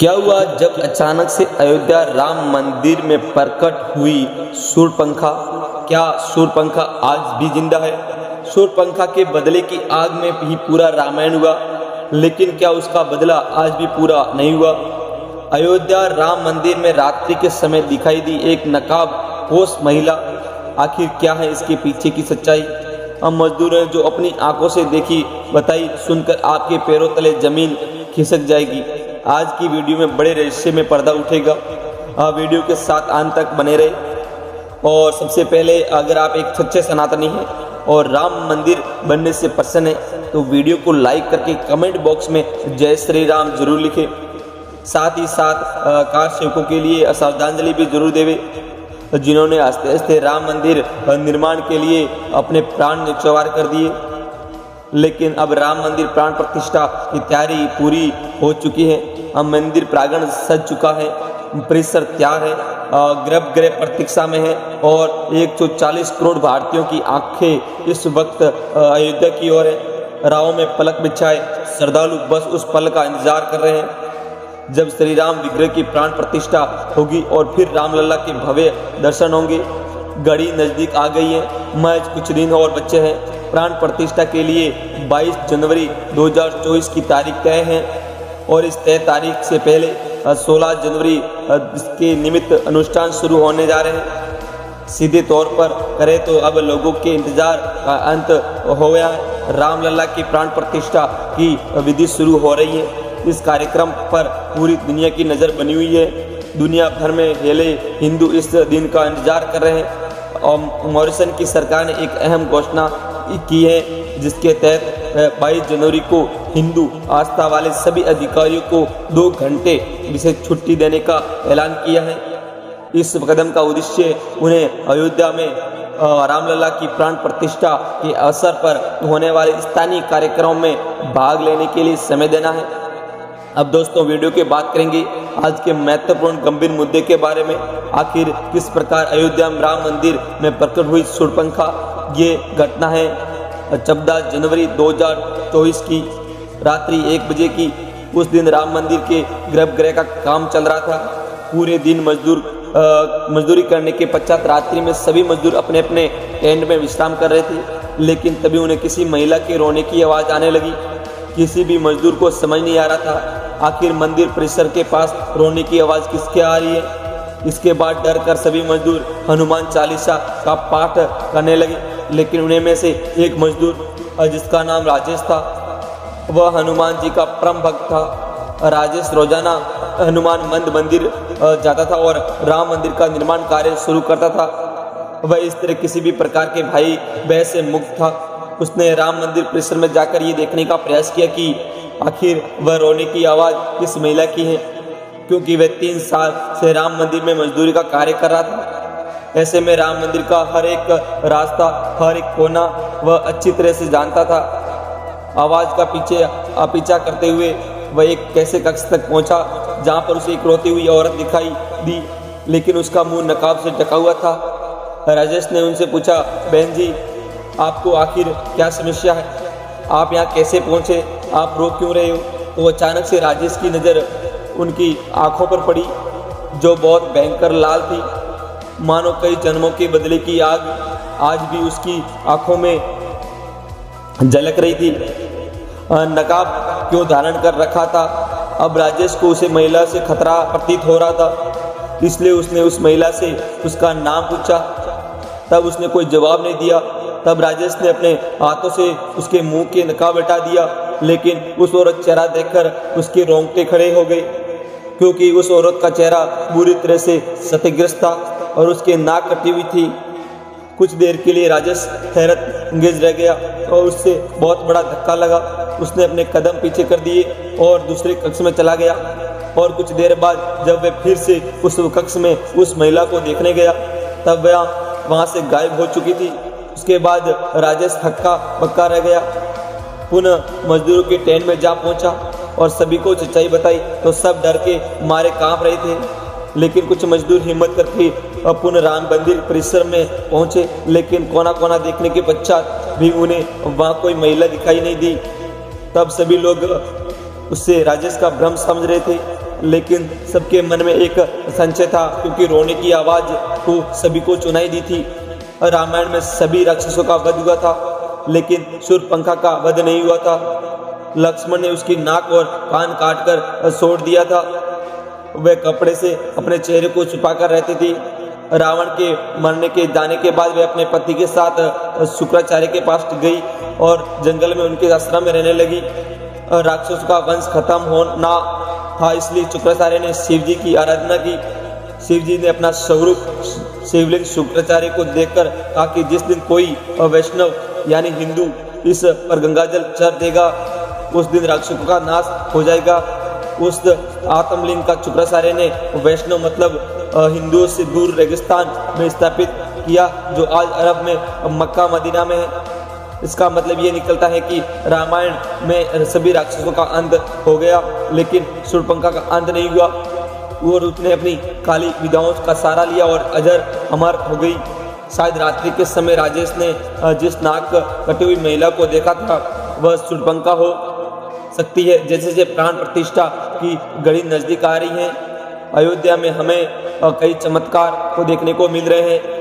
क्या हुआ जब अचानक से अयोध्या राम मंदिर में प्रकट हुई शूर्पणखा? क्या शूर्पणखा आज भी जिंदा है? शूर्पणखा के बदले की आग में ही पूरा रामायण हुआ, लेकिन क्या उसका बदला आज भी पूरा नहीं हुआ? अयोध्या राम मंदिर में रात्रि के समय दिखाई दी एक नकाबपोश महिला। आखिर क्या है इसके पीछे की सच्चाई? हम मजदूर हैं जो अपनी आंखों से देखी बताई सुनकर आपके पैरों तले जमीन खिसक जाएगी। आज की वीडियो में बड़े रहस्य में पर्दा उठेगा। आप वीडियो के साथ अंत तक बने रहे। और सबसे पहले, अगर आप एक सच्चे सनातनी हैं और राम मंदिर बनने से प्रसन्न है तो वीडियो को लाइक करके कमेंट बॉक्स में जय श्री राम जरूर लिखें। साथ ही साथ कार सेवकों के लिए श्रद्धांजलि भी जरूर देवे, जिन्होंने आस्ते आस्ते राम मंदिर निर्माण के लिए अपने प्राण न्यौछावर कर दिए। लेकिन अब राम मंदिर प्राण प्रतिष्ठा की तैयारी पूरी हो चुकी है। अब मंदिर प्रांगण सज चुका है, परिसर तैयार है, गर्भगृह प्रतीक्षा में है और 140 करोड़ भारतीयों की आंखें इस वक्त अयोध्या की ओर है। राहों में पलक बिछाए श्रद्धालु बस उस पल का इंतजार कर रहे हैं जब श्री राम विग्रह की प्राण प्रतिष्ठा होगी और फिर रामलला के भव्य दर्शन होंगे। घड़ी नजदीक आ गई है, महज कुछ दिन और बचे हैं। प्राण प्रतिष्ठा के लिए 22 जनवरी 2024 की तारीख तय है और इस तय तारीख से पहले 16 जनवरी इसके निमित्त अनुष्ठान शुरू होने जा रहे हैं। सीधे तौर पर करें तो अब लोगों के इंतजार का अंत हो गया है। रामलला की प्राण प्रतिष्ठा की विधि शुरू हो रही है। इस कार्यक्रम पर पूरी दुनिया की नज़र बनी हुई है। दुनिया भर में फैले हिंदू इस दिन का इंतजार कर रहे हैं और मॉरिशन की सरकार ने एक अहम घोषणा की है, जिसके तहत 22 जनवरी को हिंदू आस्था वाले सभी अधिकारियों को 2 घंटे विशेष छुट्टी देने का ऐलान किया है। इस कदम का उद्देश्य उन्हें अयोध्या में रामलला की प्राण प्रतिष्ठा के अवसर पर होने वाले स्थानीय कार्यक्रमों में भाग लेने के लिए समय देना है। अब दोस्तों, वीडियो के बात करेंगे आज के महत्वपूर्ण गंभीर मुद्दे के बारे में। आखिर किस प्रकार अयोध्या में राम मंदिर में प्रकट हुई शूर्पणखा? ये घटना है 14 जनवरी 2024 की रात्रि 1 बजे की। उस दिन राम मंदिर के गर्भगृह का काम चल रहा था। पूरे दिन मजदूरी करने के पश्चात रात्रि में सभी मजदूर अपने अपने टेंट में विश्राम कर रहे थे। लेकिन तभी उन्हें किसी महिला के रोने की आवाज़ आने लगी। किसी भी मजदूर को समझ नहीं आ रहा था आखिर मंदिर परिसर के पास रोने की आवाज़ किसके आ रही है। इसके बाद डर कर सभी मजदूर हनुमान चालीसा का पाठ करने लगे। लेकिन उन्हें में से एक मजदूर जिसका नाम राजेश था, वह हनुमान जी का परम भक्त था। राजेश रोजाना हनुमान मंदिर जाता था और राम मंदिर का निर्माण कार्य शुरू करता था। वह इस तरह किसी भी प्रकार के भाई बहन से मुक्त था। उसने राम मंदिर परिसर में जाकर ये देखने का प्रयास किया कि आखिर वह रोने की आवाज़ किस महिला की है, क्योंकि वह 3 साल से राम मंदिर में मजदूरी का कार्य कर रहा था। ऐसे में राम मंदिर का हर एक रास्ता, हर एक कोना वह अच्छी तरह से जानता था। आवाज़ का पीछा करते हुए वह एक कैसे कक्ष तक पहुंचा जहां पर उसे एक रोती हुई औरत दिखाई दी, लेकिन उसका मुंह नकाब से ढका हुआ था। राजेश ने उनसे पूछा, बहन जी, आपको आखिर क्या समस्या है? आप यहाँ कैसे पहुँचे? आप रो क्यों रहे हो? तो अचानक से राजेश की नज़र उनकी आंखों पर पड़ी, जो बहुत भयंकर लाल थी, मानो कई जन्मों के बदले की आग आज भी उसकी आंखों में झलक रही थी। नकाब क्यों धारण कर रखा था? अब राजेश को उसे महिला से खतरा प्रतीत हो रहा था, इसलिए उसने उस महिला से उसका नाम पूछा। तब उसने कोई जवाब नहीं दिया। तब राजेश ने अपने हाथों से उसके मुंह के नकाब हटा दिया, लेकिन उस औरत चेहरा देखकर उसके रोंगटे खड़े हो गए, क्योंकि उस औरत का चेहरा बुरी तरह से क्षतिग्रस्त था और उसकी नाक कटी हुई थी। कुछ देर के लिए राजेश हैरत अंगेज रह गया और उससे बहुत बड़ा धक्का लगा। उसने अपने कदम पीछे कर दिए और दूसरे कक्ष में चला गया। और कुछ देर बाद जब वह फिर से उस कक्ष में उस महिला को देखने गया, तब वह वहाँ से गायब हो चुकी थी। उसके बाद राजेश हक्का बक्का रह गया। पुनः मजदूरों के टेंट में जा पहुंचा और सभी को सच्चाई बताई तो सब डर के मारे कांप रहे थे। लेकिन कुछ मजदूर हिम्मत करके पुनः राम मंदिर परिसर में पहुंचे, लेकिन कोना कोना देखने के पश्चात भी उन्हें वहाँ कोई महिला दिखाई नहीं दी। तब सभी लोग उससे राजेश का भ्रम समझ रहे थे, लेकिन सबके मन में एक संशय था, क्योंकि रोने की आवाज़ तो सभी को सुनाई दी थी। रामायण में सभी राक्षसों का वध हुआ था, लेकिन शूर्पणखा का वध नहीं हुआ था। लक्ष्मण ने उसकी नाक और कान काटकर छोड़ दिया था। वह कपड़े से अपने चेहरे को छुपाकर रहती थी। रावण के मरने के जाने के बाद वह अपने पति के साथ शुक्राचार्य के पास गई और जंगल में उनके आश्रम में रहने लगी। राक्षसों का वंश खत्म होना था, इसलिए शुक्राचार्य ने शिव जी की आराधना की। शिव जी ने अपना स्वरूप शिवलिंग शुक्राचार्य को देखकर कहा कि जिस दिन कोई वैष्णव यानी हिंदू इस पर गंगाजल चढ़ देगा, उस दिन राक्षसों का नाश हो जाएगा। उस आत्मलिंग का शुक्राचार्य ने वैष्णव मतलब हिंदुओं से दूर रेगिस्तान में स्थापित किया, जो आज अरब में मक्का मदीना में है। इसका मतलब ये निकलता है कि रामायण में सभी राक्षसों का अंत हो गया, लेकिन शूर्पणखा का अंत नहीं हुआ। और उसने अपनी काली विधाओं का सहारा लिया और अजर अमर हो गई। शायद रात्रि के समय राजेश ने जिस नाक कटी हुई महिला को देखा था, वह शूर्पणखा हो सकती है। जैसे जैसे प्राण प्रतिष्ठा की घड़ी नजदीक आ रही है, अयोध्या में हमें कई चमत्कार को देखने को मिल रहे हैं।